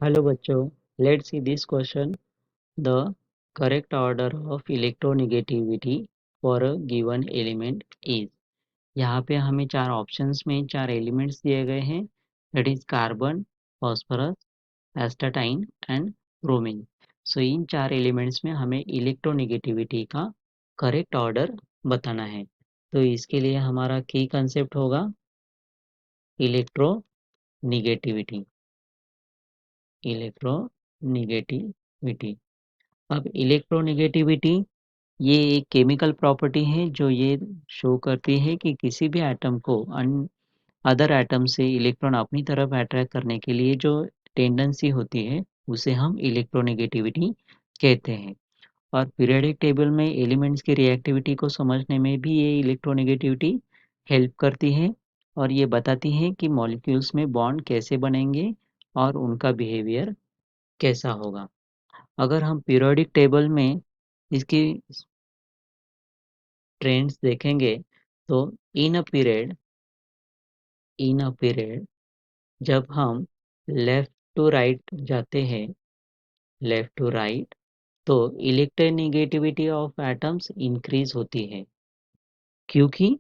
Hello बच्चों, let's see this question. The correct order of electronegativity for a given element is. यहाँ पे हमें चार ऑप्शंस में चार एलिमेंट्स दिए गए हैं, that is carbon, phosphorus, astatine and bromine. So इन चार एलिमेंट्स में हमें इलेक्ट्रोनेगेटिविटी का करेक्ट ऑर्डर बताना है. तो इसके लिए हमारा की कंसेप्ट होगा इलेक्ट्रोनेगेटिविटी. इलेक्ट्रोनेगेटिविटी. अब इलेक्ट्रोनेगेटिविटी ये एक केमिकल प्रॉपर्टी है जो ये शो करती है कि किसी भी एटम को अदर एटम से इलेक्ट्रॉन अपनी तरफ अट्रैक्ट करने के लिए जो टेंडेंसी होती है उसे हम इलेक्ट्रोनेगेटिविटी कहते हैं. और पीरियोडिक टेबल में एलिमेंट्स की रिएक्टिविटी को समझने में भी ये इलेक्ट्रोनेगेटिविटी हेल्प करती है और ये बताती है कि मॉलिक्यूल्स में बॉन्ड कैसे बनेंगे और उनका बिहेवियर कैसा होगा. अगर हम पीरियोडिक टेबल में इसकी ट्रेंड्स देखेंगे तो इन अ पीरियड जब हम लेफ्ट टू राइट जाते हैं, लेफ्ट टू राइट, तो इलेक्ट्रोनेगेटिविटी ऑफ एटम्स इंक्रीज होती है. क्योंकि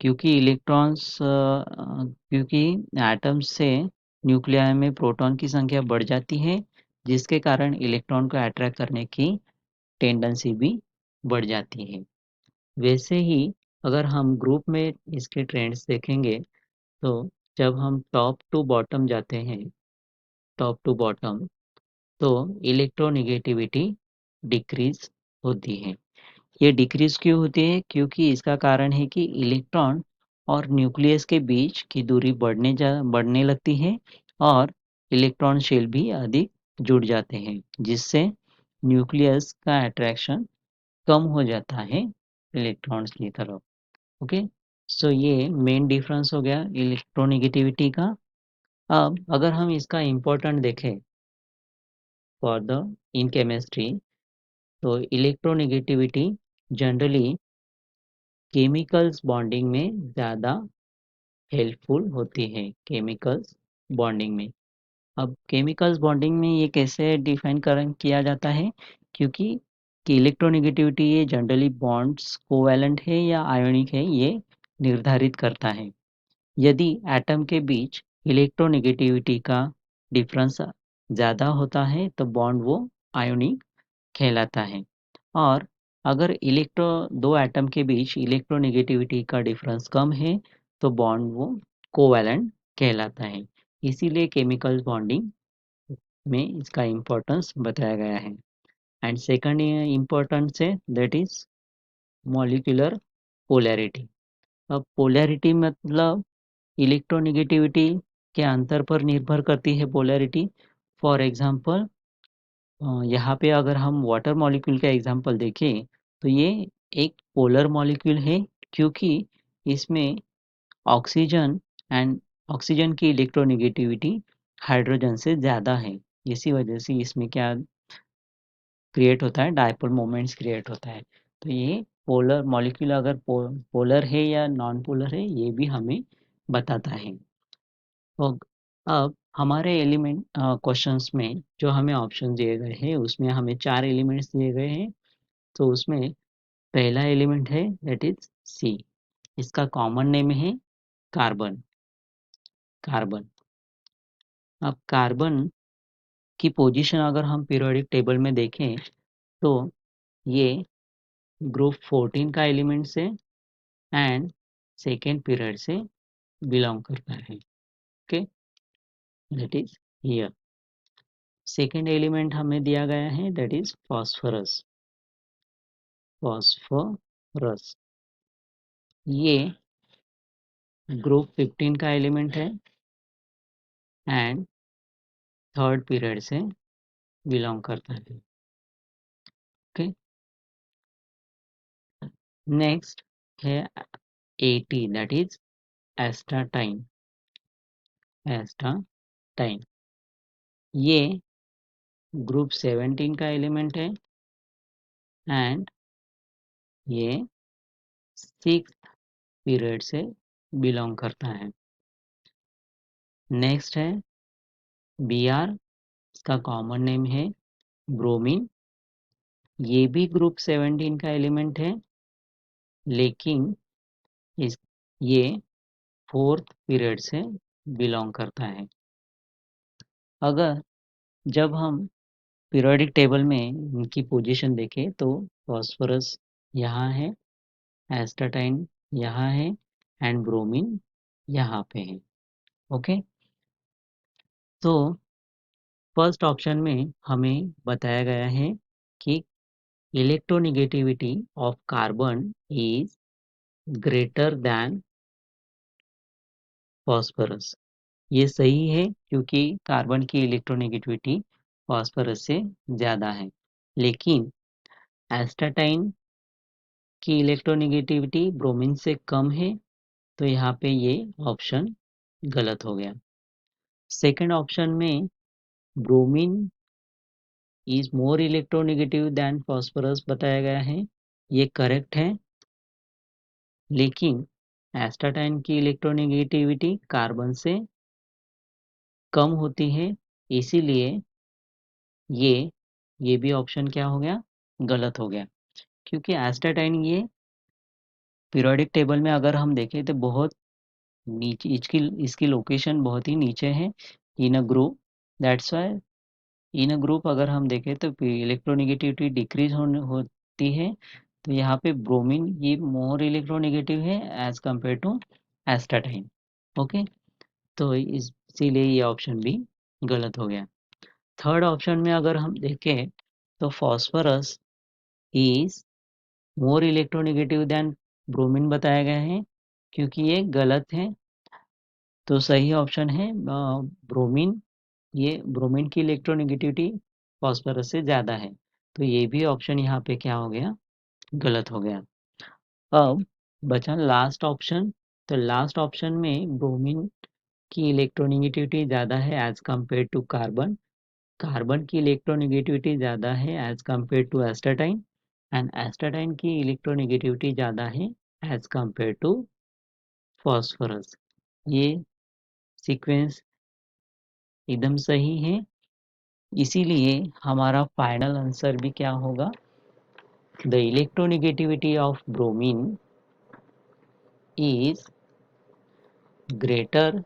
क्योंकि क्योंकि एटम्स से न्यूक्लियस में प्रोटॉन की संख्या बढ़ जाती है, जिसके कारण इलेक्ट्रॉन को अट्रैक्ट करने की टेंडेंसी भी बढ़ जाती है. वैसे ही अगर हम ग्रुप में इसके ट्रेंड्स देखेंगे तो जब हम टॉप टू बॉटम जाते हैं, टॉप टू बॉटम, तो इलेक्ट्रोनेगेटिविटी डिक्रीज होती है. ये डिक्रीज क्यों होती है? क्योंकि इसका कारण है कि इलेक्ट्रॉन और न्यूक्लियस के बीच की दूरी बढ़ने लगती है और इलेक्ट्रॉन शेल भी अधिक जुड़ जाते हैं, जिससे न्यूक्लियस का अट्रैक्शन कम हो जाता है इलेक्ट्रॉन्स की तरफ. ओके, सो ये मेन डिफरेंस हो गया इलेक्ट्रोनेगेटिविटी का. अब अगर हम इसका इम्पोर्टेंट देखें फॉर द इन केमिस्ट्री, तो इलेक्ट्रोनेगेटिविटी जनरली केमिकल्स बॉन्डिंग में ज़्यादा हेल्पफुल होती है. केमिकल्स बॉन्डिंग में, अब केमिकल्स बॉन्डिंग में ये कैसे डिफाइन किया जाता है? क्योंकि कि इलेक्ट्रोनेगेटिविटी ये जनरली बॉन्ड्स कोवैलेंट है या आयोनिक है, ये निर्धारित करता है. यदि एटम के बीच इलेक्ट्रोनेगेटिविटी का डिफरेंस ज़्यादा होता है तो बॉन्ड वो आयोनिक कहलाता है. और अगर दो एटम के बीच इलेक्ट्रोनेगेटिविटी का डिफरेंस कम है तो बॉन्ड वो कोवैलेंट कहलाता है. इसीलिए केमिकल बॉन्डिंग में इसका इम्पोर्टेंस बताया गया है. एंड सेकंड इम्पोर्टेंस है दैट इज मॉलिक्यूलर पोलैरिटी. अब पोलैरिटी मतलब इलेक्ट्रोनेगेटिविटी के अंतर पर निर्भर करती है पोलैरिटी. फॉर एग्जांपल, यहाँ पे अगर हम वाटर मॉलिक्यूल का एग्जांपल देखें तो ये एक पोलर मॉलिक्यूल है, क्योंकि इसमें ऑक्सीजन एंड ऑक्सीजन की इलेक्ट्रोनेगेटिविटी हाइड्रोजन से ज़्यादा है. इसी वजह से इसमें क्या क्रिएट होता है, डायपोल मोमेंट्स क्रिएट होता है. तो ये पोलर मॉलिक्यूल अगर पोलर है या नॉन पोलर है ये भी हमें बताता है. तो अब हमारे एलिमेंट क्वेश्चंस में जो हमें ऑप्शन दिए गए हैं उसमें हमें चार एलिमेंट्स दिए गए हैं. तो उसमें पहला एलिमेंट है दैट इज सी. इसका कॉमन नेम है कार्बन. कार्बन. अब कार्बन की पोजीशन अगर हम पीरियोडिक टेबल में देखें तो ये ग्रुप 14 का एलिमेंट है एंड सेकेंड पीरियड से बिलोंग करता है. Okay, that is here. Second element हमें दिया गया है दैट इज फॉस्फोरस. फॉस्फोरस ये ग्रुप 15 का एलिमेंट है एंड थर्ड पीरियड से बिलोंग करता है. ओके, नेक्स्ट है 80 दैट इज एस्टाटाइन. एस्टाटाइन ये ग्रुप 17 का एलिमेंट है एंड ये सिक्स पीरियड से बिलोंग करता है. नेक्स्ट है Br का कॉमन नेम है ब्रोमीन। ये भी ग्रुप 17 का एलिमेंट है, लेकिन इस ये 4th पीरियड से बिलोंग करता है। अगर जब हम पीरियोडिक टेबल में इनकी पोजीशन देखें तो फॉस्फोरस यहाँ है, एस्टाटाइन यहाँ है एंड ब्रोमीन यहाँ पे है। ओके, तो फर्स्ट ऑप्शन में हमें बताया गया है कि electronegativity of carbon is greater than phosphorus. ये सही है क्योंकि कार्बन की इलेक्ट्रोनेगेटिविटी फॉस्फोरस से ज़्यादा है, लेकिन एस्टाटाइन की इलेक्ट्रोनेगेटिविटी ब्रोमीन से कम है, तो यहाँ पे ये ऑप्शन गलत हो गया। सेकंड ऑप्शन में bromine is more electronegative than phosphorus बताया गया है, ये करेक्ट है, लेकिन एस्टाटाइन की इलेक्ट्रोनेगेटिविटी कार्बन से कम होती है, इसीलिए ये ये भी ऑप्शन क्या हो गया, गलत हो गया। क्योंकि एस्टाटाइन ये पीरियोडिक टेबल में अगर हम देखें तो बहुत नीचे, इसकी लोकेशन बहुत ही नीचे है in a group. That's why in a group अगर हम देखें तो इलेक्ट्रोनेगेटिविटी डिक्रीज होती है, तो यहाँ पे ब्रोमीन ये मोर इलेक्ट्रोनेगेटिव है as compare to astatine. Okay, तो इसीलिए ये ऑप्शन भी गलत हो गया। थर्ड ऑप्शन में अगर हम देखें तो phosphorus is more electronegative than bromine बताया गया है, क्योंकि ये गलत है। तो सही ऑप्शन है ब्रोमीन। ये ब्रोमीन की इलेक्ट्रोनेगेटिविटी फॉस्फोरस से ज़्यादा है, तो ये भी ऑप्शन यहाँ पे क्या हो गया, गलत हो गया। अब बचा लास्ट ऑप्शन। तो लास्ट ऑप्शन में ब्रोमीन की इलेक्ट्रोनेगेटिविटी ज़्यादा है as compare to carbon, carbon की इलेक्ट्रोनेगेटिविटी ज़्यादा है as compare to astatine, and astatine की इलेक्ट्रोनेगेटिविटी ज़्यादा है एज कंपेयर टू फॉस्फोरस। ये सीक्वेंस एकदम सही है, इसीलिए हमारा फाइनल आंसर भी क्या होगा, the electronegativity of bromine is greater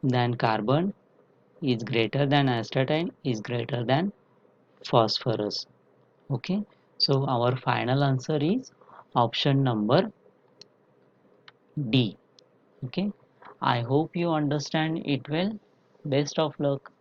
than carbon, is greater than astatine, is greater than phosphorus. Okay, so our final answer is option number D. Okay, I hope you understand it well. Best of luck.